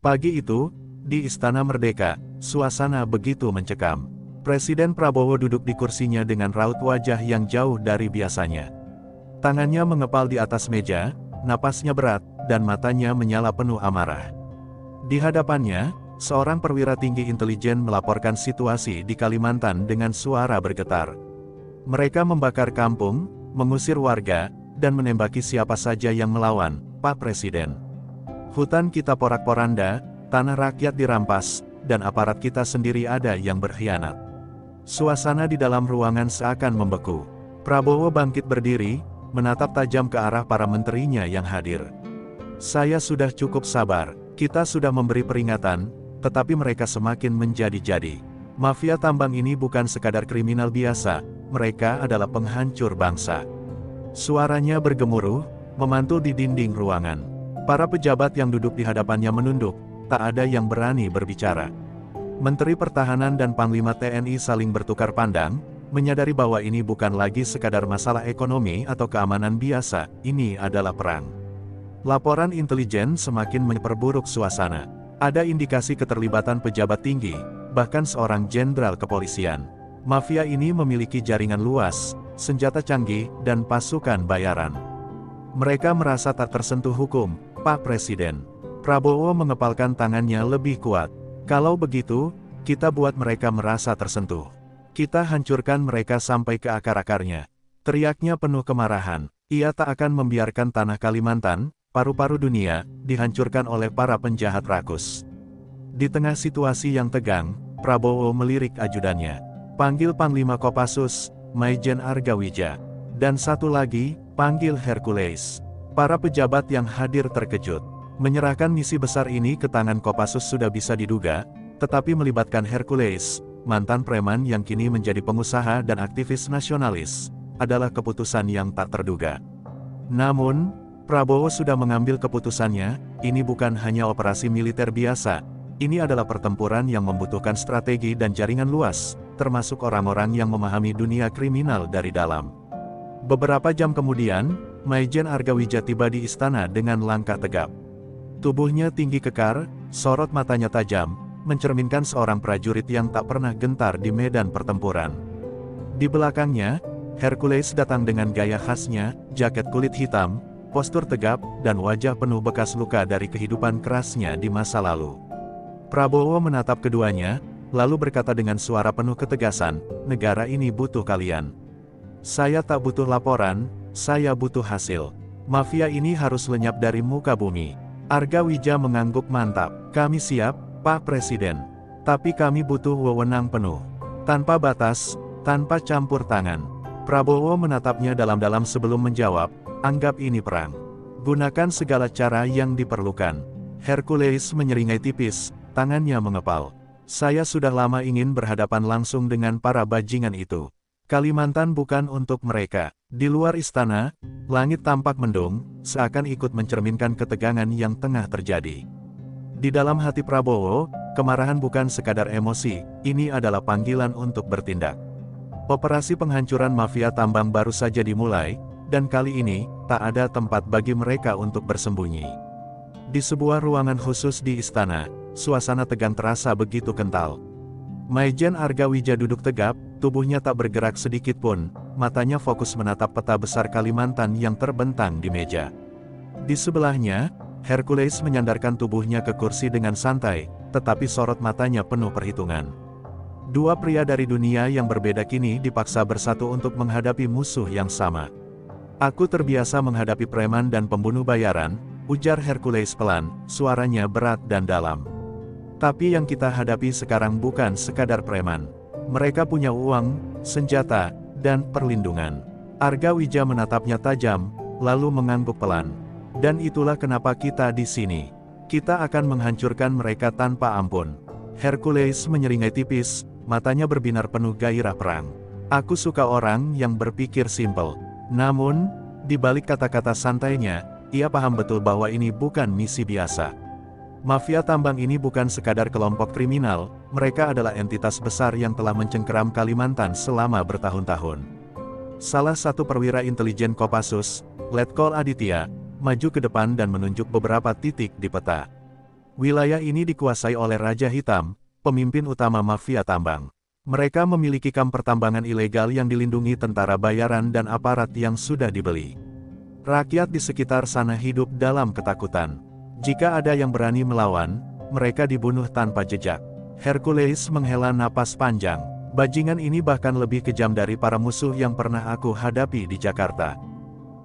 Pagi itu, di Istana Merdeka, suasana begitu mencekam. Presiden Prabowo duduk di kursinya dengan raut wajah yang jauh dari biasanya. Tangannya mengepal di atas meja, napasnya berat, dan matanya menyala penuh amarah. Di hadapannya, seorang perwira tinggi intelijen melaporkan situasi di Kalimantan dengan suara bergetar. Mereka membakar kampung, mengusir warga, dan menembaki siapa saja yang melawan, Pak Presiden. Hutan kita porak-poranda, tanah rakyat dirampas, dan aparat kita sendiri ada yang berkhianat. Suasana di dalam ruangan seakan membeku. Prabowo bangkit berdiri, menatap tajam ke arah para menterinya yang hadir. Saya sudah cukup sabar, kita sudah memberi peringatan, tetapi mereka semakin menjadi-jadi. Mafia tambang ini bukan sekadar kriminal biasa, mereka adalah penghancur bangsa. Suaranya bergemuruh, memantul di dinding ruangan. Para pejabat yang duduk di hadapannya menunduk, tak ada yang berani berbicara. Menteri Pertahanan dan Panglima TNI saling bertukar pandang, menyadari bahwa ini bukan lagi sekadar masalah ekonomi atau keamanan biasa, ini adalah perang. Laporan intelijen semakin memperburuk suasana. Ada indikasi keterlibatan pejabat tinggi, bahkan seorang jenderal kepolisian. Mafia ini memiliki jaringan luas, senjata canggih, dan pasukan bayaran. Mereka merasa tak tersentuh hukum, Pak Presiden. Prabowo mengepalkan tangannya lebih kuat. Kalau begitu, kita buat mereka merasa tersentuh. Kita hancurkan mereka sampai ke akar-akarnya. Teriaknya penuh kemarahan. Ia tak akan membiarkan tanah Kalimantan, paru-paru dunia, dihancurkan oleh para penjahat rakus. Di tengah situasi yang tegang, Prabowo melirik ajudannya. Panggil Panglima Kopassus, Maijen Argawija. Dan satu lagi, panggil Hercules. Para pejabat yang hadir terkejut. Menyerahkan misi besar ini ke tangan Kopassus sudah bisa diduga, tetapi melibatkan Hercules, mantan preman yang kini menjadi pengusaha dan aktivis nasionalis, adalah keputusan yang tak terduga. Namun, Prabowo sudah mengambil keputusannya, ini bukan hanya operasi militer biasa, ini adalah pertempuran yang membutuhkan strategi dan jaringan luas, termasuk orang-orang yang memahami dunia kriminal dari dalam. Beberapa jam kemudian, Maijen Argawija tiba di istana dengan langkah tegap. Tubuhnya tinggi kekar, sorot matanya tajam, mencerminkan seorang prajurit yang tak pernah gentar di medan pertempuran. Di belakangnya, Hercules datang dengan gaya khasnya, jaket kulit hitam, postur tegap, dan wajah penuh bekas luka dari kehidupan kerasnya di masa lalu. Prabowo menatap keduanya, lalu berkata dengan suara penuh ketegasan, negara ini butuh kalian. Saya tak butuh laporan, saya butuh hasil. Mafia ini harus lenyap dari muka bumi. Argawija mengangguk mantap. Kami siap, Pak Presiden. Tapi kami butuh wewenang penuh. Tanpa batas, tanpa campur tangan. Prabowo menatapnya dalam-dalam sebelum menjawab, anggap ini perang. Gunakan segala cara yang diperlukan. Hercules menyeringai tipis, tangannya mengepal. Saya sudah lama ingin berhadapan langsung dengan para bajingan itu. Kalimantan bukan untuk mereka. Di luar istana, langit tampak mendung, seakan ikut mencerminkan ketegangan yang tengah terjadi. Di dalam hati Prabowo, kemarahan bukan sekadar emosi, ini adalah panggilan untuk bertindak. Operasi penghancuran mafia tambang baru saja dimulai, dan kali ini, tak ada tempat bagi mereka untuk bersembunyi. Di sebuah ruangan khusus di istana, suasana tegang terasa begitu kental. Maijen Argawija duduk tegap, tubuhnya tak bergerak sedikit pun, matanya fokus menatap peta besar Kalimantan yang terbentang di meja. Di sebelahnya, Hercules menyandarkan tubuhnya ke kursi dengan santai, tetapi sorot matanya penuh perhitungan. Dua pria dari dunia yang berbeda kini dipaksa bersatu untuk menghadapi musuh yang sama. Aku terbiasa menghadapi preman dan pembunuh bayaran, ujar Hercules pelan, suaranya berat dan dalam. Tapi yang kita hadapi sekarang bukan sekadar preman. Mereka punya uang, senjata, dan perlindungan. Argawija menatapnya tajam, lalu mengangguk pelan. Dan itulah kenapa kita di sini. Kita akan menghancurkan mereka tanpa ampun. Hercules menyeringai tipis, matanya berbinar penuh gairah perang. Aku suka orang yang berpikir simpel. Namun, di balik kata-kata santainya, ia paham betul bahwa ini bukan misi biasa. Mafia tambang ini bukan sekadar kelompok kriminal, mereka adalah entitas besar yang telah mencengkeram Kalimantan selama bertahun-tahun. Salah satu perwira intelijen Kopassus, Letkol Aditya, maju ke depan dan menunjuk beberapa titik di peta. Wilayah ini dikuasai oleh Raja Hitam, pemimpin utama mafia tambang. Mereka memiliki kamp pertambangan ilegal yang dilindungi tentara bayaran dan aparat yang sudah dibeli. Rakyat di sekitar sana hidup dalam ketakutan. Jika ada yang berani melawan, mereka dibunuh tanpa jejak. Hercules menghela napas panjang. Bajingan ini bahkan lebih kejam dari para musuh yang pernah aku hadapi di Jakarta.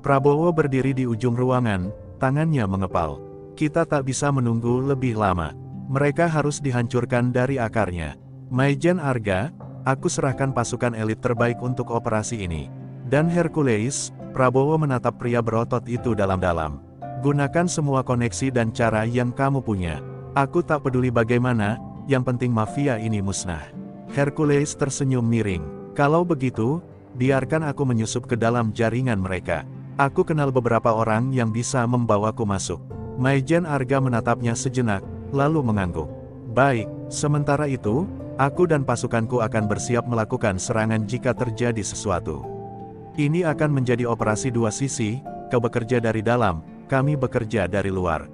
Prabowo berdiri di ujung ruangan, tangannya mengepal. Kita tak bisa menunggu lebih lama. Mereka harus dihancurkan dari akarnya. Maijen Arga, aku serahkan pasukan elit terbaik untuk operasi ini. Dan Hercules, Prabowo menatap pria berotot itu dalam-dalam. Gunakan semua koneksi dan cara yang kamu punya. Aku tak peduli bagaimana, yang penting mafia ini musnah. Hercules tersenyum miring. Kalau begitu, biarkan aku menyusup ke dalam jaringan mereka. Aku kenal beberapa orang yang bisa membawaku masuk. Maijen Arga menatapnya sejenak, lalu mengangguk. Baik, sementara itu, aku dan pasukanku akan bersiap melakukan serangan jika terjadi sesuatu. Ini akan menjadi operasi dua sisi, kau bekerja dari dalam, kami bekerja dari luar.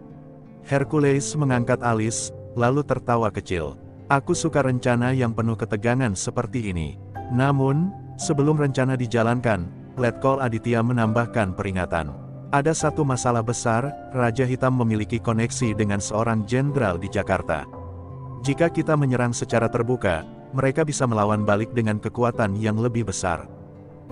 Hercules mengangkat alis, lalu tertawa kecil. Aku suka rencana yang penuh ketegangan seperti ini. Namun, sebelum rencana dijalankan, Letkol Aditya menambahkan peringatan. Ada satu masalah besar, Raja Hitam memiliki koneksi dengan seorang jenderal di Jakarta. Jika kita menyerang secara terbuka, mereka bisa melawan balik dengan kekuatan yang lebih besar.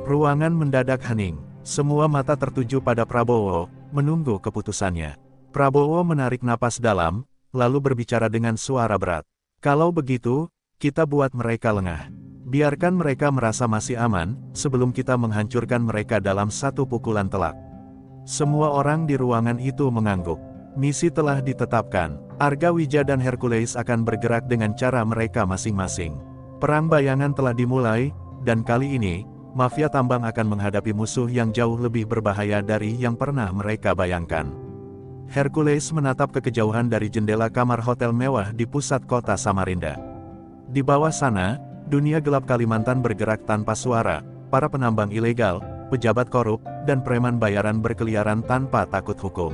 Ruangan mendadak hening. Semua mata tertuju pada Prabowo, menunggu keputusannya. Prabowo menarik napas dalam, lalu berbicara dengan suara berat. Kalau begitu, kita buat mereka lengah. Biarkan mereka merasa masih aman, sebelum kita menghancurkan mereka dalam satu pukulan telak. Semua orang di ruangan itu mengangguk. Misi telah ditetapkan. Arga Wija dan Hercules akan bergerak dengan cara mereka masing-masing. Perang bayangan telah dimulai, dan kali ini, mafia tambang akan menghadapi musuh yang jauh lebih berbahaya dari yang pernah mereka bayangkan. Hercules menatap ke kejauhan dari jendela kamar hotel mewah di pusat kota Samarinda. Di bawah sana, dunia gelap Kalimantan bergerak tanpa suara. Para penambang ilegal, pejabat korup, dan preman bayaran berkeliaran tanpa takut hukum.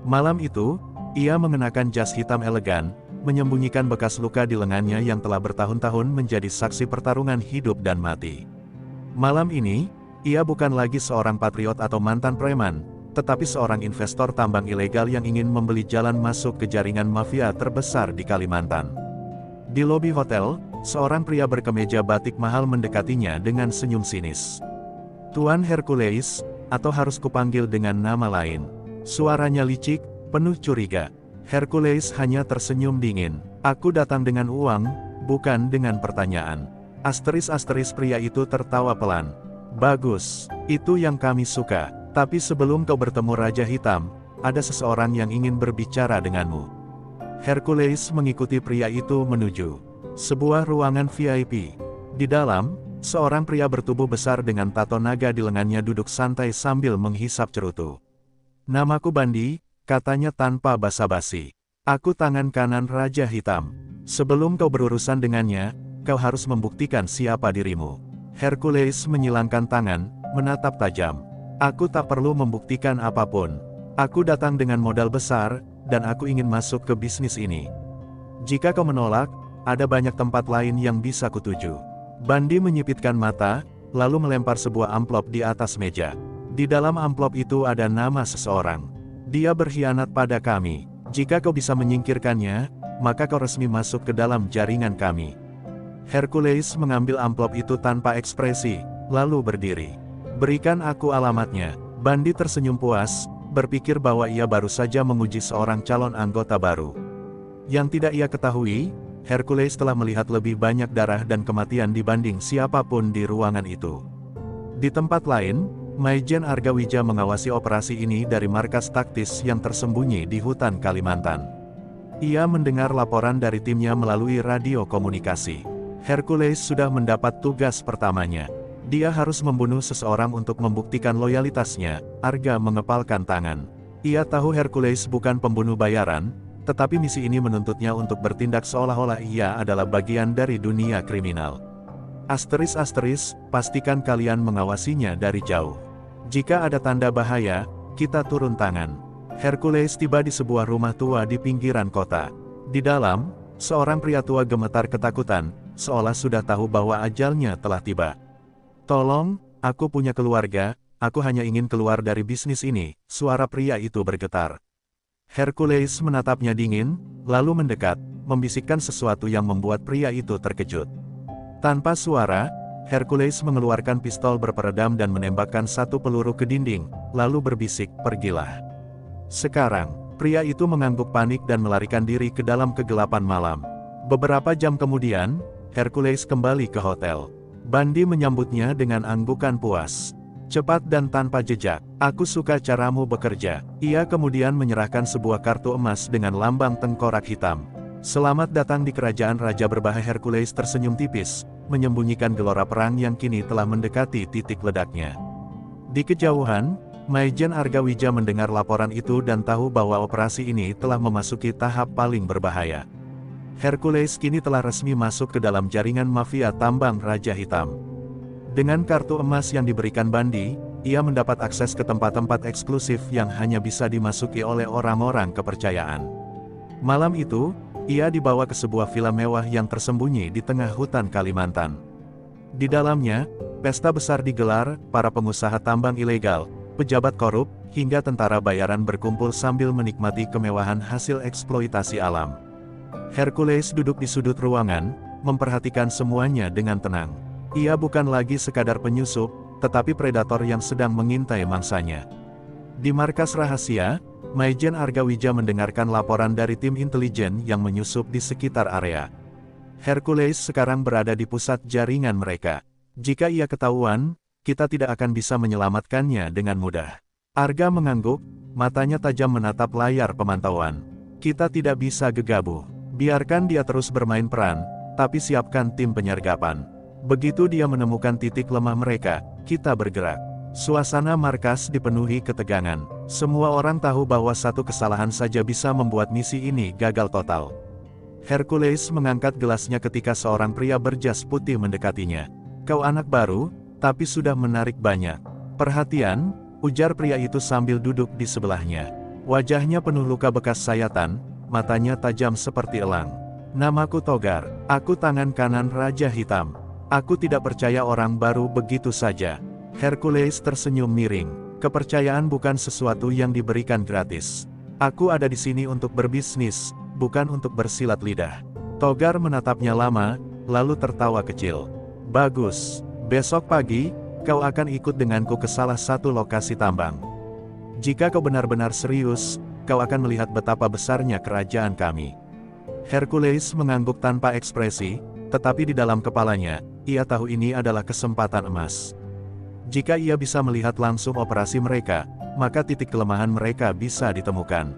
Malam itu, ia mengenakan jas hitam elegan, menyembunyikan bekas luka di lengannya yang telah bertahun-tahun menjadi saksi pertarungan hidup dan mati. Malam ini, ia bukan lagi seorang patriot atau mantan preman, tetapi seorang investor tambang ilegal yang ingin membeli jalan masuk ke jaringan mafia terbesar di Kalimantan. Di lobi hotel, seorang pria berkemeja batik mahal mendekatinya dengan senyum sinis. Tuan Hercules, atau harus kupanggil dengan nama lain. Suaranya licik, penuh curiga. Hercules hanya tersenyum dingin. Aku datang dengan uang, bukan dengan pertanyaan. Asteris-asteris pria itu tertawa pelan. Bagus, itu yang kami suka. Tapi sebelum kau bertemu Raja Hitam, ada seseorang yang ingin berbicara denganmu. Hercules mengikuti pria itu menuju sebuah ruangan VIP. Di dalam, seorang pria bertubuh besar dengan tato naga di lengannya duduk santai sambil menghisap cerutu. Namaku Bandi, katanya tanpa basa-basi. Aku tangan kanan Raja Hitam. Sebelum kau berurusan dengannya, kau harus membuktikan siapa dirimu. Hercules menyilangkan tangan, menatap tajam. Aku tak perlu membuktikan apapun. Aku datang dengan modal besar, dan aku ingin masuk ke bisnis ini. Jika kau menolak, ada banyak tempat lain yang bisa kutuju. Bandi menyipitkan mata, lalu melempar sebuah amplop di atas meja. Di dalam amplop itu ada nama seseorang. Dia berkhianat pada kami. Jika kau bisa menyingkirkannya, maka kau resmi masuk ke dalam jaringan kami. Hercules mengambil amplop itu tanpa ekspresi, lalu berdiri. Berikan aku alamatnya. Bandi tersenyum puas, berpikir bahwa ia baru saja menguji seorang calon anggota baru. Yang tidak ia ketahui, Hercules telah melihat lebih banyak darah dan kematian dibanding siapapun di ruangan itu. Di tempat lain, Maijen Arga Wija mengawasi operasi ini dari markas taktis yang tersembunyi di hutan Kalimantan. Ia mendengar laporan dari timnya melalui radio komunikasi. Hercules sudah mendapat tugas pertamanya. Dia harus membunuh seseorang untuk membuktikan loyalitasnya. Arga mengepalkan tangan. Ia tahu Hercules bukan pembunuh bayaran, tetapi misi ini menuntutnya untuk bertindak seolah-olah ia adalah bagian dari dunia kriminal. Asteris-asteris, pastikan kalian mengawasinya dari jauh. Jika ada tanda bahaya, kita turun tangan. Hercules tiba di sebuah rumah tua di pinggiran kota. Di dalam, seorang pria tua gemetar ketakutan, seolah sudah tahu bahwa ajalnya telah tiba. "Tolong, aku punya keluarga, aku hanya ingin keluar dari bisnis ini," suara pria itu bergetar. Hercules menatapnya dingin, lalu mendekat, membisikkan sesuatu yang membuat pria itu terkejut. Tanpa suara, Hercules mengeluarkan pistol berperedam dan menembakkan satu peluru ke dinding, lalu berbisik, "Pergilah." Sekarang, pria itu mengangguk panik dan melarikan diri ke dalam kegelapan malam. Beberapa jam kemudian, Hercules kembali ke hotel. Bandi menyambutnya dengan anggukan puas. "Cepat dan tanpa jejak, aku suka caramu bekerja." Ia kemudian menyerahkan sebuah kartu emas dengan lambang tengkorak hitam. "Selamat datang di kerajaan Raja Berbahaya." Hercules tersenyum tipis, menyembunyikan gelora perang yang kini telah mendekati titik ledaknya. Di kejauhan, Maijen Argawija mendengar laporan itu dan tahu bahwa operasi ini telah memasuki tahap paling berbahaya. Hercules kini telah resmi masuk ke dalam jaringan mafia tambang Raja Hitam. Dengan kartu emas yang diberikan Bandi, ia mendapat akses ke tempat-tempat eksklusif yang hanya bisa dimasuki oleh orang-orang kepercayaan. Malam itu, ia dibawa ke sebuah villa mewah yang tersembunyi di tengah hutan Kalimantan. Di dalamnya, pesta besar digelar, para pengusaha tambang ilegal, pejabat korup, hingga tentara bayaran berkumpul sambil menikmati kemewahan hasil eksploitasi alam. Hercules duduk di sudut ruangan, memperhatikan semuanya dengan tenang. Ia bukan lagi sekadar penyusup, tetapi predator yang sedang mengintai mangsanya. Di markas rahasia, Maijen Argawija mendengarkan laporan dari tim intelijen yang menyusup di sekitar area. Hercules sekarang berada di pusat jaringan mereka. Jika ia ketahuan, kita tidak akan bisa menyelamatkannya dengan mudah. Arga mengangguk, matanya tajam menatap layar pemantauan. "Kita tidak bisa gegabah. Biarkan dia terus bermain peran, tapi siapkan tim penyergapan. Begitu dia menemukan titik lemah mereka, kita bergerak." Suasana markas dipenuhi ketegangan. Semua orang tahu bahwa satu kesalahan saja bisa membuat misi ini gagal total. Hercules mengangkat gelasnya ketika seorang pria berjas putih mendekatinya. "Kau anak baru, tapi sudah menarik banyak perhatian," ujar pria itu sambil duduk di sebelahnya. Wajahnya penuh luka bekas sayatan, matanya tajam seperti elang. "Namaku Togar, aku tangan kanan Raja Hitam. Aku tidak percaya orang baru begitu saja." Hercules tersenyum miring. "Kepercayaan bukan sesuatu yang diberikan gratis. Aku ada di sini untuk berbisnis, bukan untuk bersilat lidah." Togar menatapnya lama, lalu tertawa kecil. "Bagus. Besok pagi, kau akan ikut denganku ke salah satu lokasi tambang. Jika kau benar-benar serius, kau akan melihat betapa besarnya kerajaan kami." Hercules mengangguk tanpa ekspresi, tetapi di dalam kepalanya, ia tahu ini adalah kesempatan emas. Jika ia bisa melihat langsung operasi mereka, maka titik kelemahan mereka bisa ditemukan.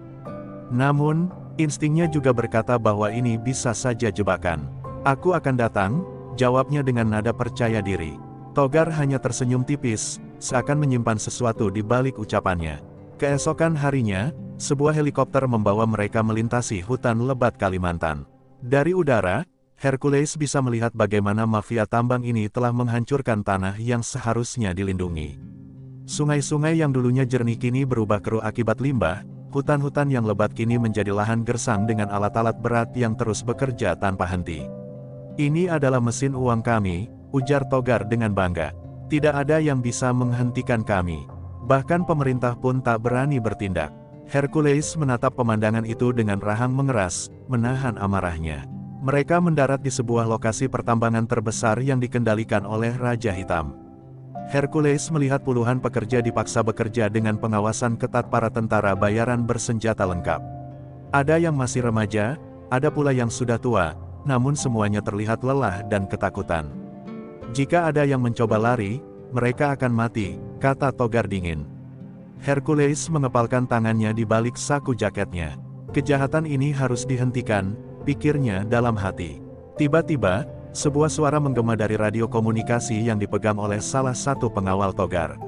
Namun, instingnya juga berkata bahwa ini bisa saja jebakan. "Aku akan datang," jawabnya dengan nada percaya diri. Togar hanya tersenyum tipis, seakan menyimpan sesuatu di balik ucapannya. Keesokan harinya, sebuah helikopter membawa mereka melintasi hutan lebat Kalimantan. Dari udara, Hercules bisa melihat bagaimana mafia tambang ini telah menghancurkan tanah yang seharusnya dilindungi. Sungai-sungai yang dulunya jernih kini berubah keruh akibat limbah, hutan-hutan yang lebat kini menjadi lahan gersang dengan alat-alat berat yang terus bekerja tanpa henti. "Ini adalah mesin uang kami," ujar Togar dengan bangga. "Tidak ada yang bisa menghentikan kami. Bahkan pemerintah pun tak berani bertindak." Hercules menatap pemandangan itu dengan rahang mengeras, menahan amarahnya. Mereka mendarat di sebuah lokasi pertambangan terbesar yang dikendalikan oleh Raja Hitam. Hercules melihat puluhan pekerja dipaksa bekerja dengan pengawasan ketat para tentara bayaran bersenjata lengkap. Ada yang masih remaja, ada pula yang sudah tua, namun semuanya terlihat lelah dan ketakutan. "Jika ada yang mencoba lari, mereka akan mati," kata Togar dingin. Hercules mengepalkan tangannya di balik saku jaketnya. "Kejahatan ini harus dihentikan," pikirnya dalam hati. Tiba-tiba, sebuah suara menggema dari radio komunikasi yang dipegang oleh salah satu pengawal Togar.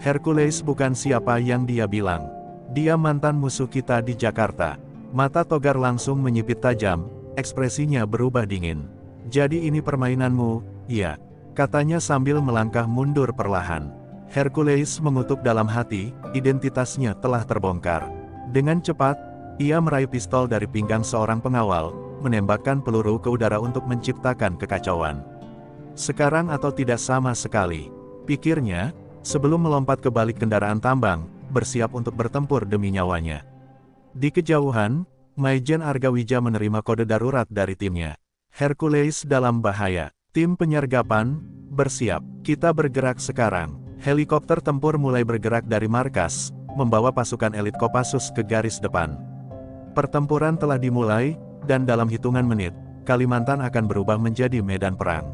Hercules bukan siapa yang dia bilang. "Dia mantan musuh kita di Jakarta." Mata Togar langsung menyipit tajam, ekspresinya berubah dingin. "Jadi ini permainanmu?" "Iya," katanya sambil melangkah mundur perlahan. Hercules mengutuk dalam hati, identitasnya telah terbongkar. Dengan cepat, ia meraih pistol dari pinggang seorang pengawal, menembakkan peluru ke udara untuk menciptakan kekacauan. Sekarang atau tidak sama sekali, pikirnya, sebelum melompat ke balik kendaraan tambang, bersiap untuk bertempur demi nyawanya. Di kejauhan, Maijen Argawija menerima kode darurat dari timnya. Hercules dalam bahaya. Tim penyergapan, bersiap. Kita bergerak sekarang. Helikopter tempur mulai bergerak dari markas, membawa pasukan elit Kopassus ke garis depan. Pertempuran telah dimulai, dan dalam hitungan menit, Kalimantan akan berubah menjadi medan perang.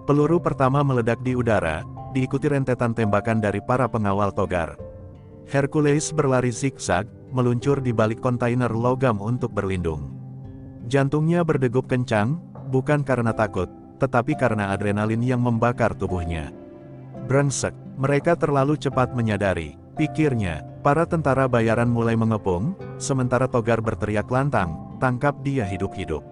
Peluru pertama meledak di udara, diikuti rentetan tembakan dari para pengawal Togar. Hercules berlari zigzag, meluncur di balik kontainer logam untuk berlindung. Jantungnya berdegup kencang, bukan karena takut, tetapi karena adrenalin yang membakar tubuhnya. Brengsek, mereka terlalu cepat menyadari, pikirnya. Para tentara bayaran mulai mengepung, sementara Togar berteriak lantang, tangkap dia hidup-hidup.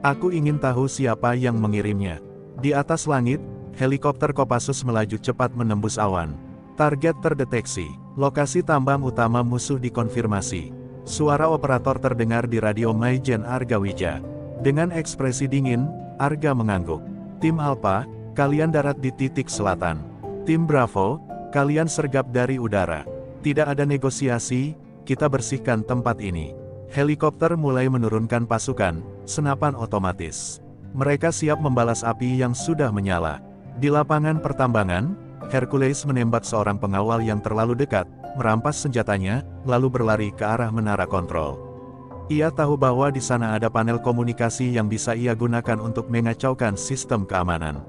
Aku ingin tahu siapa yang mengirimnya. Di atas langit, helikopter Kopassus melaju cepat menembus awan. Target terdeteksi, lokasi tambang utama musuh dikonfirmasi. Suara operator terdengar di radio Maijen Argawija. Dengan ekspresi dingin, Arga mengangguk. Tim Alpha, kalian darat di titik selatan. Tim Bravo, kalian sergap dari udara. Tidak ada negosiasi, kita bersihkan tempat ini. Helikopter mulai menurunkan pasukan, senapan otomatis. Mereka siap membalas api yang sudah menyala. Di lapangan pertambangan, Hercules menembak seorang pengawal yang terlalu dekat, merampas senjatanya, lalu berlari ke arah menara kontrol. Ia tahu bahwa di sana ada panel komunikasi yang bisa ia gunakan untuk mengacaukan sistem keamanan.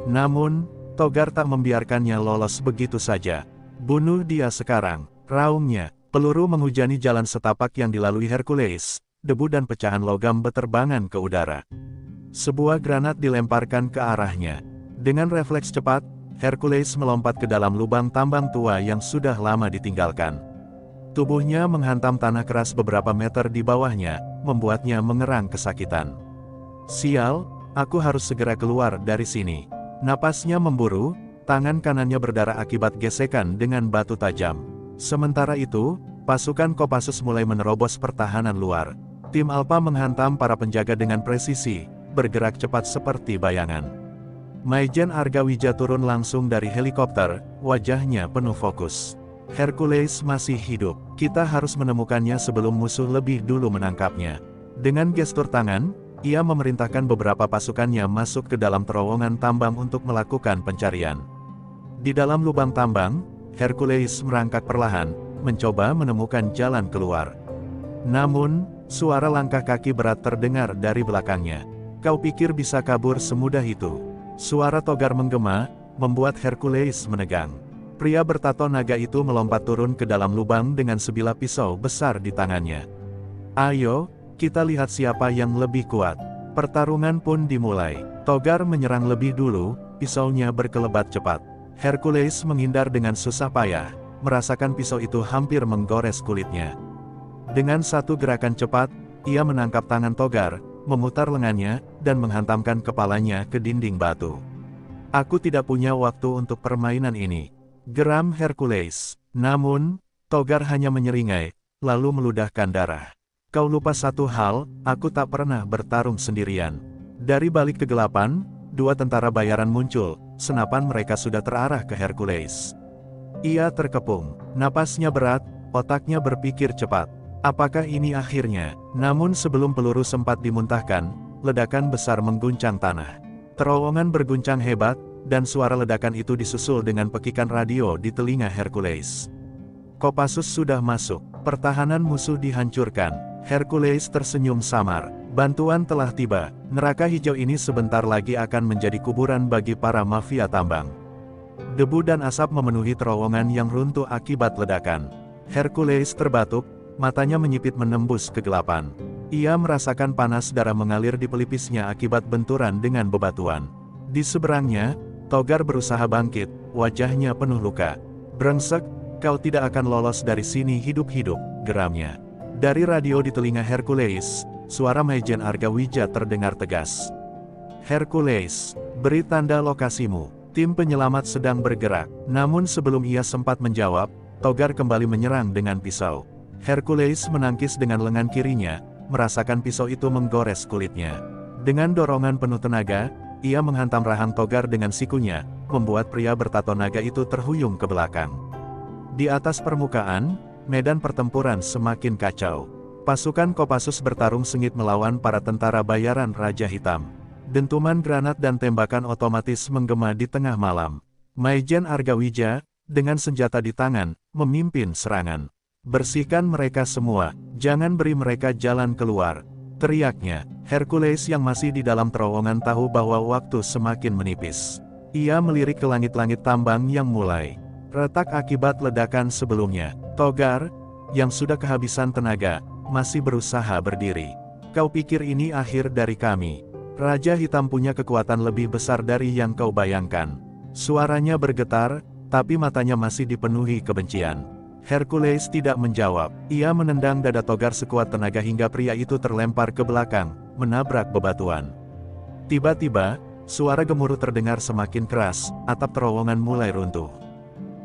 Namun, Togar tak membiarkannya lolos begitu saja. Bunuh dia sekarang, raungnya. Peluru menghujani jalan setapak yang dilalui Hercules, debu dan pecahan logam beterbangan ke udara. Sebuah granat dilemparkan ke arahnya. Dengan refleks cepat, Hercules melompat ke dalam lubang tambang tua yang sudah lama ditinggalkan. Tubuhnya menghantam tanah keras beberapa meter di bawahnya, membuatnya mengerang kesakitan. Sial, aku harus segera keluar dari sini. Napasnya memburu, tangan kanannya berdarah akibat gesekan dengan batu tajam. Sementara itu, pasukan Kopassus mulai menerobos pertahanan luar. Tim Alpha menghantam para penjaga dengan presisi, bergerak cepat seperti bayangan. Maijen Argawija turun langsung dari helikopter, wajahnya penuh fokus. Hercules masih hidup, kita harus menemukannya sebelum musuh lebih dulu menangkapnya. Dengan gestur tangan, ia memerintahkan beberapa pasukannya masuk ke dalam terowongan tambang untuk melakukan pencarian. Di dalam lubang tambang, Hercules merangkak perlahan, mencoba menemukan jalan keluar. Namun, suara langkah kaki berat terdengar dari belakangnya. Kau pikir bisa kabur semudah itu? Suara Togar menggema, membuat Hercules menegang. Pria bertato naga itu melompat turun ke dalam lubang dengan sebilah pisau besar di tangannya. Ayo, kita lihat siapa yang lebih kuat. Pertarungan pun dimulai. Togar menyerang lebih dulu, pisaunya berkelebat cepat. Hercules menghindar dengan susah payah, merasakan pisau itu hampir menggores kulitnya. Dengan satu gerakan cepat, ia menangkap tangan Togar, memutar lengannya, dan menghantamkan kepalanya ke dinding batu. Aku tidak punya waktu untuk permainan ini, geram Hercules. Namun, Togar hanya menyeringai, lalu meludahkan darah. Kau lupa satu hal, aku tak pernah bertarung sendirian. Dari balik kegelapan, dua tentara bayaran muncul, senapan mereka sudah terarah ke Hercules. Ia terkepung, napasnya berat, otaknya berpikir cepat. Apakah ini akhirnya? Namun sebelum peluru sempat dimuntahkan, ledakan besar mengguncang tanah. Terowongan berguncang hebat, dan suara ledakan itu disusul dengan pekikan radio di telinga Hercules. Kopassus sudah masuk, pertahanan musuh dihancurkan. Hercules tersenyum samar. Bantuan telah tiba, neraka hijau ini sebentar lagi akan menjadi kuburan bagi para mafia tambang. Debu dan asap memenuhi terowongan yang runtuh akibat ledakan. Hercules terbatuk, matanya menyipit menembus kegelapan. Ia merasakan panas darah mengalir di pelipisnya akibat benturan dengan bebatuan. Di seberangnya, Togar berusaha bangkit, wajahnya penuh luka. Brengsek, kau tidak akan lolos dari sini hidup-hidup, geramnya. Dari radio di telinga Hercules, suara Maijen Argawija terdengar tegas. Hercules, beri tanda lokasimu. Tim penyelamat sedang bergerak. Namun sebelum ia sempat menjawab, Togar kembali menyerang dengan pisau. Hercules menangkis dengan lengan kirinya, merasakan pisau itu menggores kulitnya. Dengan dorongan penuh tenaga, ia menghantam rahang Togar dengan sikunya, membuat pria bertato naga itu terhuyung ke belakang. Di atas permukaan, medan pertempuran semakin kacau. Pasukan Kopassus bertarung sengit melawan para tentara bayaran Raja Hitam. Dentuman granat dan tembakan otomatis menggema di tengah malam. Maijen Argawija, dengan senjata di tangan, memimpin serangan. "Bersihkan mereka semua, jangan beri mereka jalan keluar," teriaknya. Hercules yang masih di dalam terowongan tahu bahwa waktu semakin menipis. Ia melirik ke langit-langit tambang yang mulai retak akibat ledakan sebelumnya. Togar, yang sudah kehabisan tenaga, masih berusaha berdiri. "Kau pikir ini akhir dari kami? Raja Hitam punya kekuatan lebih besar dari yang kau bayangkan." Suaranya bergetar, tapi matanya masih dipenuhi kebencian. Hercules tidak menjawab. Ia menendang dada Togar sekuat tenaga hingga pria itu terlempar ke belakang, menabrak bebatuan. Tiba-tiba, suara gemuruh terdengar semakin keras, atap terowongan mulai runtuh.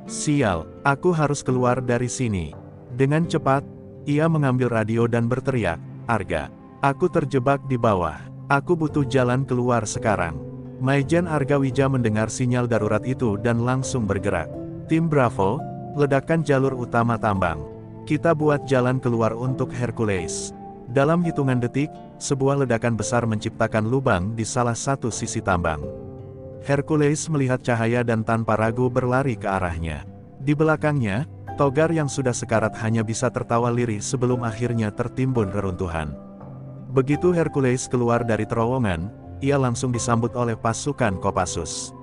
"Sial, aku harus keluar dari sini." Dengan cepat, ia mengambil radio dan berteriak, "Arga, aku terjebak di bawah. Aku butuh jalan keluar sekarang." Maijen Argawija mendengar sinyal darurat itu dan langsung bergerak. "Tim Bravo, ledakan jalur utama tambang. Kita buat jalan keluar untuk Hercules." Dalam hitungan detik, sebuah ledakan besar menciptakan lubang di salah satu sisi tambang. Hercules melihat cahaya dan tanpa ragu berlari ke arahnya. Di belakangnya, Togar yang sudah sekarat hanya bisa tertawa lirih sebelum akhirnya tertimbun reruntuhan. Begitu Hercules keluar dari terowongan, ia langsung disambut oleh pasukan Kopassus.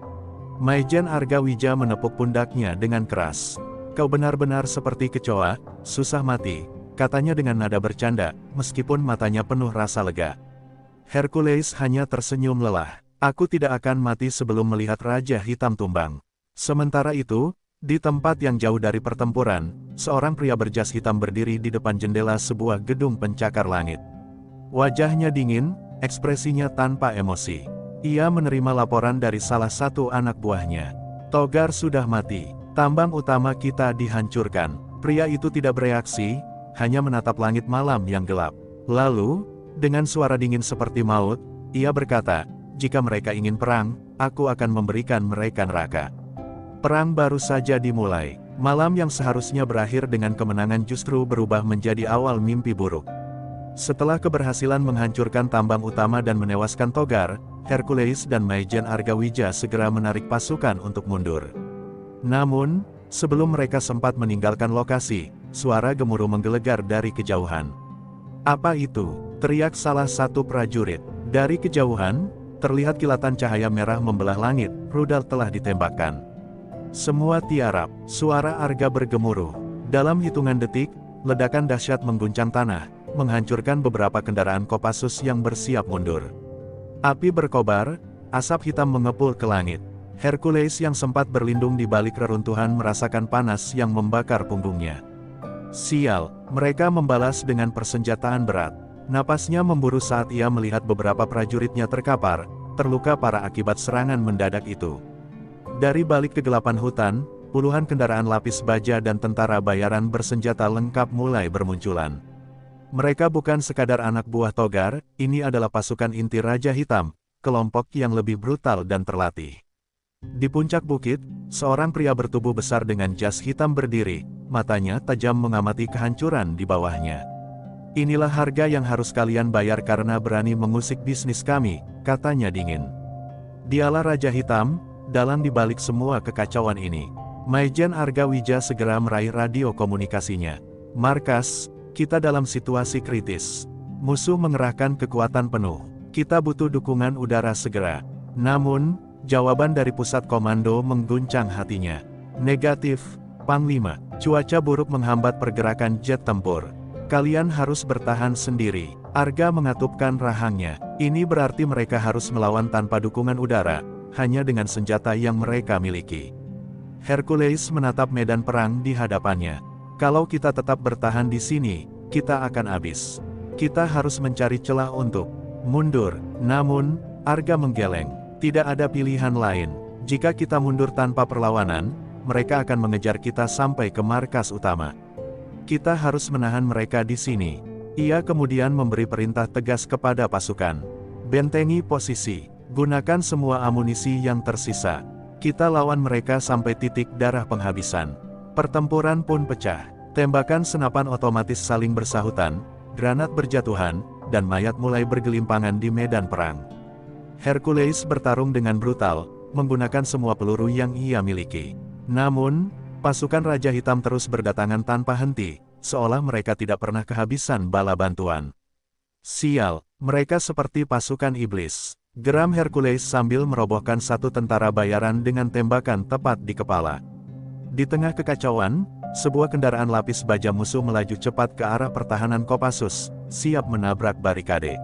Maijen Argawija menepuk pundaknya dengan keras. "Kau benar-benar seperti kecoa, susah mati," katanya dengan nada bercanda, meskipun matanya penuh rasa lega. Hercules hanya tersenyum lelah. "Aku tidak akan mati sebelum melihat Raja Hitam tumbang." Sementara itu, di tempat yang jauh dari pertempuran, seorang pria berjas hitam berdiri di depan jendela sebuah gedung pencakar langit. Wajahnya dingin, ekspresinya tanpa emosi. Ia menerima laporan dari salah satu anak buahnya. "Togar sudah mati. Tambang utama kita dihancurkan." Pria itu tidak bereaksi, hanya menatap langit malam yang gelap. Lalu, dengan suara dingin seperti maut, ia berkata, "Jika mereka ingin perang, aku akan memberikan mereka neraka." Perang baru saja dimulai. Malam yang seharusnya berakhir dengan kemenangan justru berubah menjadi awal mimpi buruk. Setelah keberhasilan menghancurkan tambang utama dan menewaskan Togar, Hercules dan Maijen Argawija segera menarik pasukan untuk mundur. Namun, sebelum mereka sempat meninggalkan lokasi, suara gemuruh menggelegar dari kejauhan. "Apa itu?" teriak salah satu prajurit. Dari kejauhan, terlihat kilatan cahaya merah membelah langit, rudal telah ditembakkan. Semua tiarap, suara Arga bergemuruh. Dalam hitungan detik, ledakan dahsyat mengguncang tanah, menghancurkan beberapa kendaraan Kopassus yang bersiap mundur. Api berkobar, asap hitam mengepul ke langit. Hercules yang sempat berlindung di balik reruntuhan merasakan panas yang membakar punggungnya. "Sial," mereka membalas dengan persenjataan berat. Napasnya memburu saat ia melihat beberapa prajuritnya terkapar, terluka parah akibat serangan mendadak itu. Dari balik kegelapan hutan, puluhan kendaraan lapis baja dan tentara bayaran bersenjata lengkap mulai bermunculan. Mereka bukan sekadar anak buah Togar, ini adalah pasukan inti Raja Hitam, kelompok yang lebih brutal dan terlatih. Di puncak bukit, seorang pria bertubuh besar dengan jas hitam berdiri, matanya tajam mengamati kehancuran di bawahnya. "Inilah harga yang harus kalian bayar karena berani mengusik bisnis kami," katanya dingin. Dialah Raja Hitam, dalang dibalik semua kekacauan ini. Maijen Argawija segera meraih radio komunikasinya. "Markas, kita dalam situasi kritis. Musuh mengerahkan kekuatan penuh. Kita butuh dukungan udara segera." Namun, jawaban dari pusat komando mengguncang hatinya. "Negatif, Panglima. Cuaca buruk menghambat pergerakan jet tempur. Kalian harus bertahan sendiri." Arga mengatupkan rahangnya. Ini berarti mereka harus melawan tanpa dukungan udara, hanya dengan senjata yang mereka miliki. Hercules menatap medan perang di hadapannya. "Kalau kita tetap bertahan di sini, kita akan habis. Kita harus mencari celah untuk mundur." Namun, Arga menggeleng. "Tidak ada pilihan lain. Jika kita mundur tanpa perlawanan, mereka akan mengejar kita sampai ke markas utama. Kita harus menahan mereka di sini. Ia kemudian memberi perintah tegas kepada pasukan. Bentengi posisi. Gunakan semua amunisi yang tersisa. Kita lawan mereka sampai titik darah penghabisan. Pertempuran pun pecah. Tembakan senapan otomatis saling bersahutan, granat berjatuhan, dan mayat mulai bergelimpangan di medan perang. Hercules bertarung dengan brutal, menggunakan semua peluru yang ia miliki. Namun, pasukan Raja Hitam terus berdatangan tanpa henti, seolah mereka tidak pernah kehabisan bala bantuan. Sial, mereka seperti pasukan iblis. Geram Hercules sambil merobohkan satu tentara bayaran dengan tembakan tepat di kepala. Di tengah kekacauan, sebuah kendaraan lapis baja musuh melaju cepat ke arah pertahanan Kopassus, siap menabrak barikade.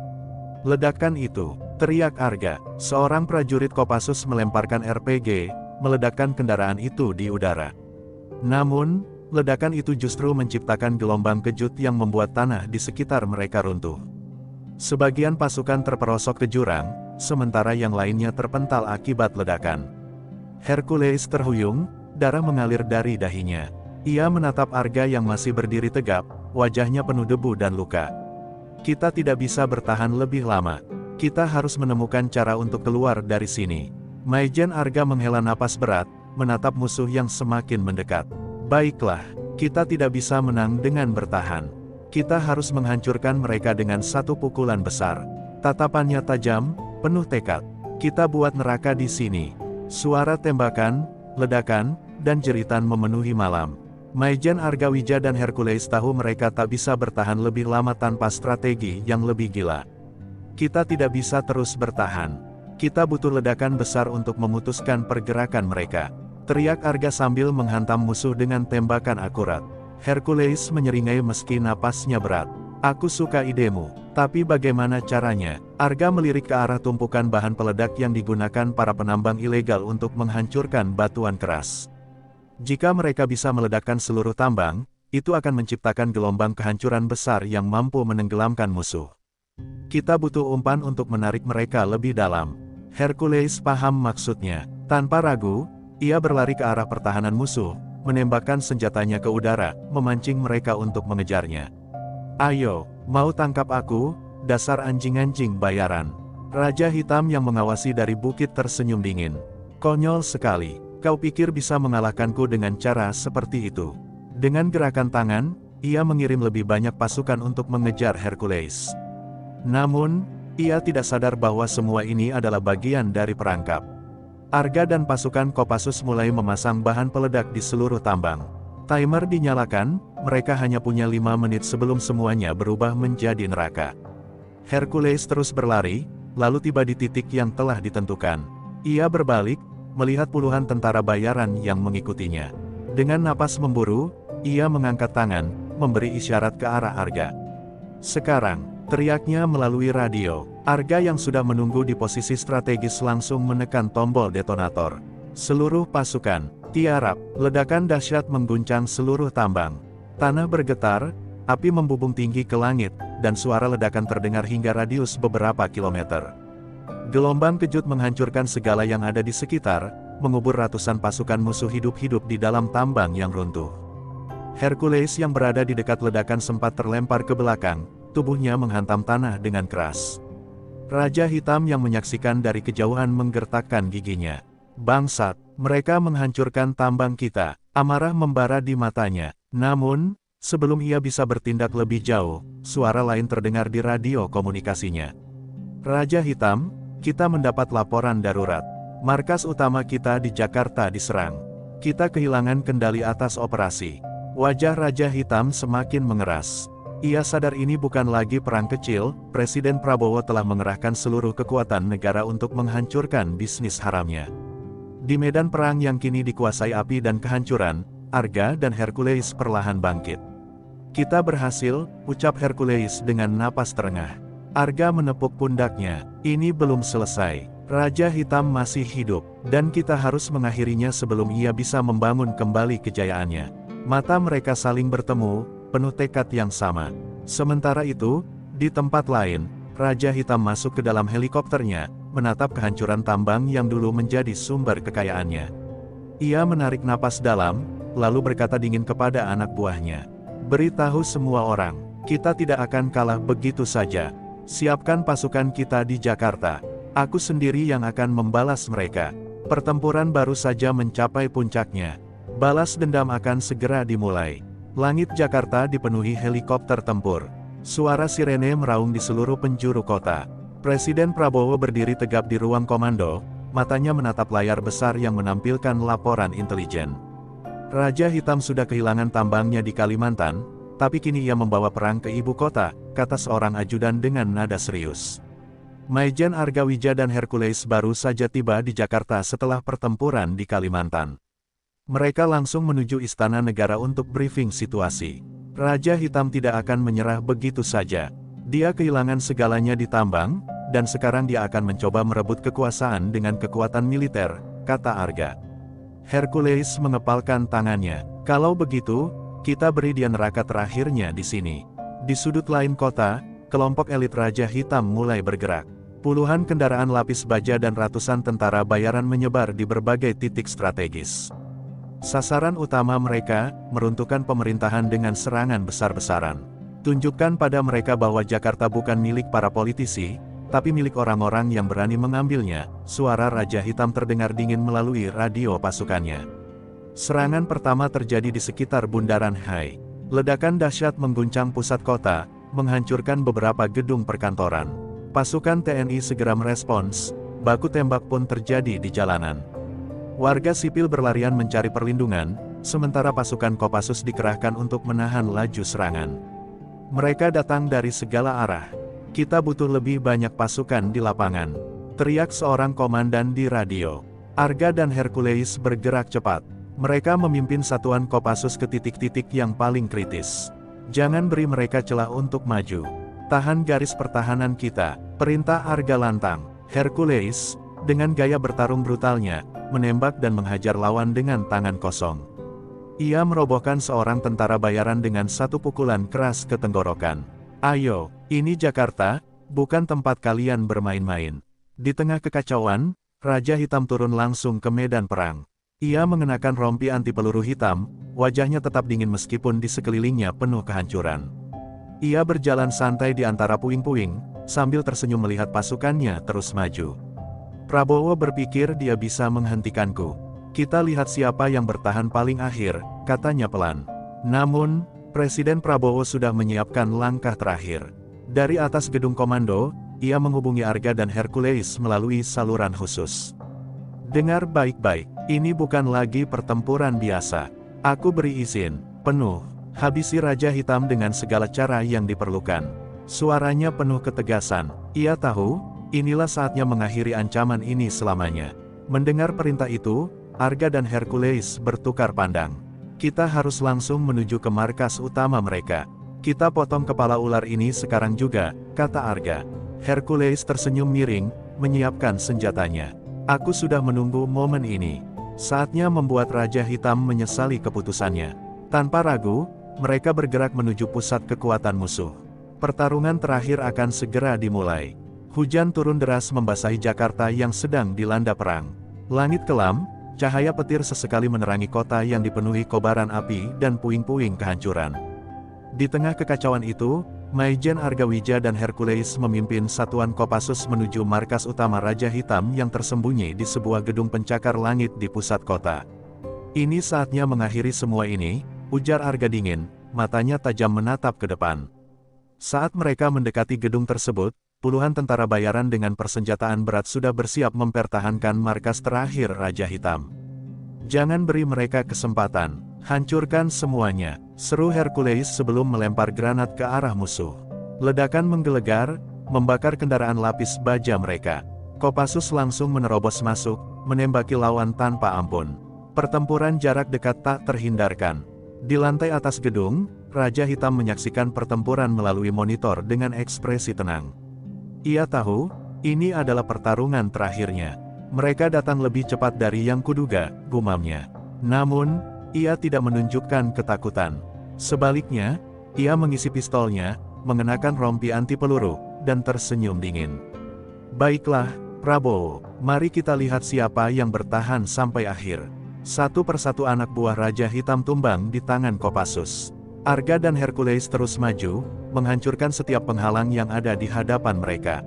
Ledakan itu, teriak Arga, seorang prajurit Kopassus melemparkan RPG, meledakkan kendaraan itu di udara. Namun, ledakan itu justru menciptakan gelombang kejut yang membuat tanah di sekitar mereka runtuh. Sebagian pasukan terperosok ke jurang, sementara yang lainnya terpental akibat ledakan. Hercules terhuyung, darah mengalir dari dahinya. Ia menatap Arga yang masih berdiri tegap, wajahnya penuh debu dan luka. Kita tidak bisa bertahan lebih lama. Kita harus menemukan cara untuk keluar dari sini. Majen Arga menghela napas berat, menatap musuh yang semakin mendekat. Baiklah, kita tidak bisa menang dengan bertahan. Kita harus menghancurkan mereka dengan satu pukulan besar. Tatapannya tajam, penuh tekad. Kita buat neraka di sini. Suara tembakan, ledakan, dan jeritan memenuhi malam. Majen Argawija dan Hercules tahu mereka tak bisa bertahan lebih lama tanpa strategi yang lebih gila. Kita tidak bisa terus bertahan. Kita butuh ledakan besar untuk memutuskan pergerakan mereka. Teriak Arga sambil menghantam musuh dengan tembakan akurat. Hercules menyeringai meski napasnya berat. Aku suka idemu, tapi bagaimana caranya? Arga melirik ke arah tumpukan bahan peledak yang digunakan para penambang ilegal untuk menghancurkan batuan keras. Jika mereka bisa meledakkan seluruh tambang, itu akan menciptakan gelombang kehancuran besar yang mampu menenggelamkan musuh. Kita butuh umpan untuk menarik mereka lebih dalam. Hercules paham maksudnya. Tanpa ragu, ia berlari ke arah pertahanan musuh, menembakkan senjatanya ke udara, memancing mereka untuk mengejarnya. Ayo, mau tangkap aku, dasar anjing-anjing bayaran. Raja Hitam yang mengawasi dari bukit tersenyum dingin. Konyol sekali, kau pikir bisa mengalahkanku dengan cara seperti itu? Dengan gerakan tangan, ia mengirim lebih banyak pasukan untuk mengejar Hercules. Namun, ia tidak sadar bahwa semua ini adalah bagian dari perangkap. Arga dan pasukan Kopassus mulai memasang bahan peledak di seluruh tambang. Timer dinyalakan, mereka hanya punya 5 menit sebelum semuanya berubah menjadi neraka. Hercules terus berlari, lalu tiba di titik yang telah ditentukan. Ia berbalik, melihat puluhan tentara bayaran yang mengikutinya. Dengan napas memburu, ia mengangkat tangan, memberi isyarat ke arah Arga. Sekarang, teriaknya melalui radio. Arga yang sudah menunggu di posisi strategis langsung menekan tombol detonator. Seluruh pasukan, tiarap, ledakan dahsyat mengguncang seluruh tambang. Tanah bergetar, api membubung tinggi ke langit, dan suara ledakan terdengar hingga radius beberapa kilometer. Gelombang kejut menghancurkan segala yang ada di sekitar, mengubur ratusan pasukan musuh hidup-hidup di dalam tambang yang runtuh. Hercules yang berada di dekat ledakan sempat terlempar ke belakang, tubuhnya menghantam tanah dengan keras. Raja Hitam yang menyaksikan dari kejauhan menggertakkan giginya. Bangsat, mereka menghancurkan tambang kita. Amarah membara di matanya. Namun, sebelum ia bisa bertindak lebih jauh, suara lain terdengar di radio komunikasinya. Raja Hitam, kita mendapat laporan darurat. Markas utama kita di Jakarta diserang. Kita kehilangan kendali atas operasi. Wajah Raja Hitam semakin mengeras. Ia sadar ini bukan lagi perang kecil, Presiden Prabowo telah mengerahkan seluruh kekuatan negara untuk menghancurkan bisnis haramnya. Di medan perang yang kini dikuasai api dan kehancuran, Arga dan Hercules perlahan bangkit. Kita berhasil, ucap Hercules dengan napas terengah. Arga menepuk pundaknya, ini belum selesai. Raja Hitam masih hidup, dan kita harus mengakhirinya sebelum ia bisa membangun kembali kejayaannya. Mata mereka saling bertemu, penuh tekad yang sama. Sementara itu, di tempat lain, Raja Hitam masuk ke dalam helikopternya, menatap kehancuran tambang yang dulu menjadi sumber kekayaannya. Ia menarik napas dalam, lalu berkata dingin kepada anak buahnya. Beritahu semua orang, kita tidak akan kalah begitu saja. Siapkan pasukan kita di Jakarta. Aku sendiri yang akan membalas mereka. Pertempuran baru saja mencapai puncaknya. Balas dendam akan segera dimulai. Langit Jakarta dipenuhi helikopter tempur. Suara sirene meraung di seluruh penjuru kota. Presiden Prabowo berdiri tegap di ruang komando, matanya menatap layar besar yang menampilkan laporan intelijen. Raja Hitam sudah kehilangan tambangnya di Kalimantan, tapi kini ia membawa perang ke ibu kota, kata seorang ajudan dengan nada serius. Maijen Argawija dan Hercules baru saja tiba di Jakarta setelah pertempuran di Kalimantan. Mereka langsung menuju Istana Negara untuk briefing situasi. Raja Hitam tidak akan menyerah begitu saja. Dia kehilangan segalanya di tambang, dan sekarang dia akan mencoba merebut kekuasaan dengan kekuatan militer, kata Arga. Hercules mengepalkan tangannya. Kalau begitu, kita beri dia neraka terakhirnya di sini. Di sudut lain kota, kelompok elit Raja Hitam mulai bergerak. Puluhan kendaraan lapis baja dan ratusan tentara bayaran menyebar di berbagai titik strategis. Sasaran utama mereka, meruntuhkan pemerintahan dengan serangan besar-besaran. Tunjukkan pada mereka bahwa Jakarta bukan milik para politisi, tapi milik orang-orang yang berani mengambilnya, suara Raja Hitam terdengar dingin melalui radio pasukannya. Serangan pertama terjadi di sekitar Bundaran Hai. Ledakan dahsyat mengguncang pusat kota, menghancurkan beberapa gedung perkantoran. Pasukan TNI segera merespons, baku tembak pun terjadi di jalanan. Warga sipil berlarian mencari perlindungan, sementara pasukan Kopassus dikerahkan untuk menahan laju serangan. Mereka datang dari segala arah. Kita butuh lebih banyak pasukan di lapangan, teriak seorang komandan di radio. Arga dan Hercules bergerak cepat. Mereka memimpin satuan Kopassus ke titik-titik yang paling kritis. Jangan beri mereka celah untuk maju. Tahan garis pertahanan kita, perintah Arga lantang. Hercules, dengan gaya bertarung brutalnya, menembak dan menghajar lawan dengan tangan kosong. Ia merobohkan seorang tentara bayaran dengan satu pukulan keras ke tenggorokan. Ayo, ini Jakarta, bukan tempat kalian bermain-main. Di tengah kekacauan, Raja Hitam turun langsung ke medan perang. Ia mengenakan rompi anti peluru hitam, wajahnya tetap dingin meskipun di sekelilingnya penuh kehancuran. Ia berjalan santai di antara puing-puing, sambil tersenyum melihat pasukannya terus maju. Prabowo berpikir dia bisa menghentikanku. Kita lihat siapa yang bertahan paling akhir, katanya pelan. Namun, Presiden Prabowo sudah menyiapkan langkah terakhir. Dari atas gedung komando, ia menghubungi Arga dan Hercules melalui saluran khusus. Dengar baik-baik, ini bukan lagi pertempuran biasa. Aku beri izin penuh, habisi Raja Hitam dengan segala cara yang diperlukan. Suaranya penuh ketegasan. Ia tahu, inilah saatnya mengakhiri ancaman ini selamanya. Mendengar perintah itu, Arga dan Hercules bertukar pandang. Kita harus langsung menuju ke markas utama mereka. Kita potong kepala ular ini sekarang juga, kata Arga. Hercules tersenyum miring, menyiapkan senjatanya. Aku sudah menunggu momen ini. Saatnya membuat Raja Hitam menyesali keputusannya. Tanpa ragu, mereka bergerak menuju pusat kekuatan musuh. Pertarungan terakhir akan segera dimulai. Hujan turun deras membasahi Jakarta yang sedang dilanda perang. Langit kelam, cahaya petir sesekali menerangi kota yang dipenuhi kobaran api dan puing-puing kehancuran. Di tengah kekacauan itu, Maijen Argawija dan Hercules memimpin satuan Kopassus menuju markas utama Raja Hitam yang tersembunyi di sebuah gedung pencakar langit di pusat kota. Ini saatnya mengakhiri semua ini, ujar Arga dingin, matanya tajam menatap ke depan. Saat mereka mendekati gedung tersebut, puluhan tentara bayaran dengan persenjataan berat sudah bersiap mempertahankan markas terakhir Raja Hitam. Jangan beri mereka kesempatan, hancurkan semuanya, seru Hercules sebelum melempar granat ke arah musuh. Ledakan menggelegar, membakar kendaraan lapis baja mereka. Kopassus langsung menerobos masuk, menembaki lawan tanpa ampun. Pertempuran jarak dekat tak terhindarkan. Di lantai atas gedung, Raja Hitam menyaksikan pertempuran melalui monitor dengan ekspresi tenang. Ia tahu, ini adalah pertarungan terakhirnya. Mereka datang lebih cepat dari yang kuduga, gumamnya. Namun, ia tidak menunjukkan ketakutan. Sebaliknya, ia mengisi pistolnya, mengenakan rompi anti peluru, dan tersenyum dingin. Baiklah, Prabowo, mari kita lihat siapa yang bertahan sampai akhir. Satu persatu anak buah Raja Hitam tumbang di tangan Kopassus. Arga dan Hercules terus maju, menghancurkan setiap penghalang yang ada di hadapan mereka.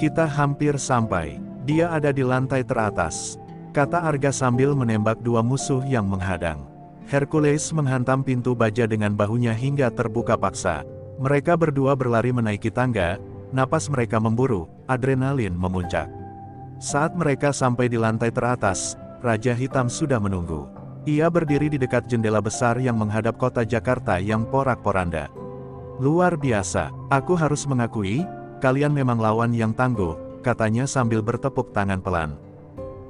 Kita hampir sampai. Dia ada di lantai teratas, kata Arga sambil menembak dua musuh yang menghadang. Hercules menghantam pintu baja dengan bahunya hingga terbuka paksa. Mereka berdua berlari menaiki tangga, napas mereka memburu, adrenalin memuncak. Saat mereka sampai di lantai teratas, Raja Hitam sudah menunggu. Ia berdiri di dekat jendela besar yang menghadap kota Jakarta yang porak-poranda. Luar biasa, aku harus mengakui, kalian memang lawan yang tangguh, katanya sambil bertepuk tangan pelan.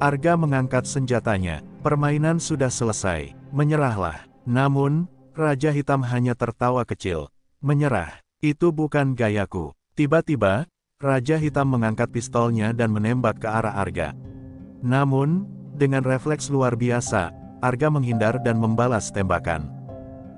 Arga mengangkat senjatanya, permainan sudah selesai, menyerahlah. Namun, Raja Hitam hanya tertawa kecil. Menyerah, itu bukan gayaku. Tiba-tiba, Raja Hitam mengangkat pistolnya dan menembak ke arah Arga. Namun, dengan refleks luar biasa, Arga menghindar dan membalas tembakan.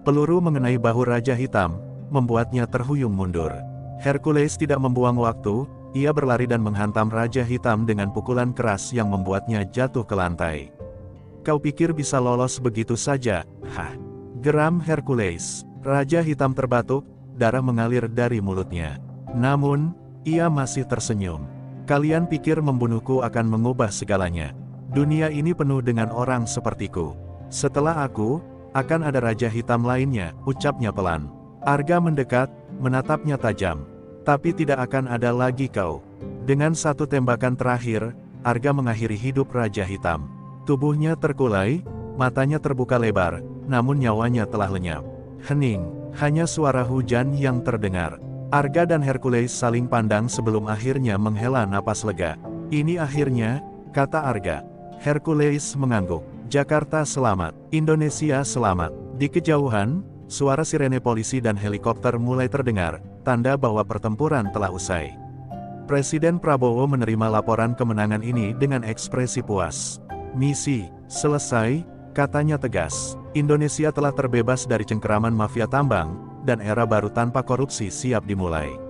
Peluru mengenai bahu Raja Hitam, membuatnya terhuyung mundur. Hercules tidak membuang waktu, ia berlari dan menghantam Raja Hitam dengan pukulan keras yang membuatnya jatuh ke lantai. Kau pikir bisa lolos begitu saja? Hah! Geram Hercules. Raja Hitam terbatuk, darah mengalir dari mulutnya. Namun, ia masih tersenyum. Kalian pikir membunuhku akan mengubah segalanya? Dunia ini penuh dengan orang sepertiku. Setelah aku, akan ada Raja Hitam lainnya, ucapnya pelan. Arga mendekat, menatapnya tajam. Tapi tidak akan ada lagi kau. Dengan satu tembakan terakhir, Arga mengakhiri hidup Raja Hitam. Tubuhnya terkulai, matanya terbuka lebar, namun nyawanya telah lenyap. Hening, hanya suara hujan yang terdengar. Arga dan Hercules saling pandang sebelum akhirnya menghela napas lega. Ini akhirnya, kata Arga. Hercules mengangguk. Jakarta selamat, Indonesia selamat. Di kejauhan, suara sirene polisi dan helikopter mulai terdengar, tanda bahwa pertempuran telah usai. Presiden Prabowo menerima laporan kemenangan ini dengan ekspresi puas. Misi selesai, katanya tegas. Indonesia telah terbebas dari cengkeraman mafia tambang, dan era baru tanpa korupsi siap dimulai.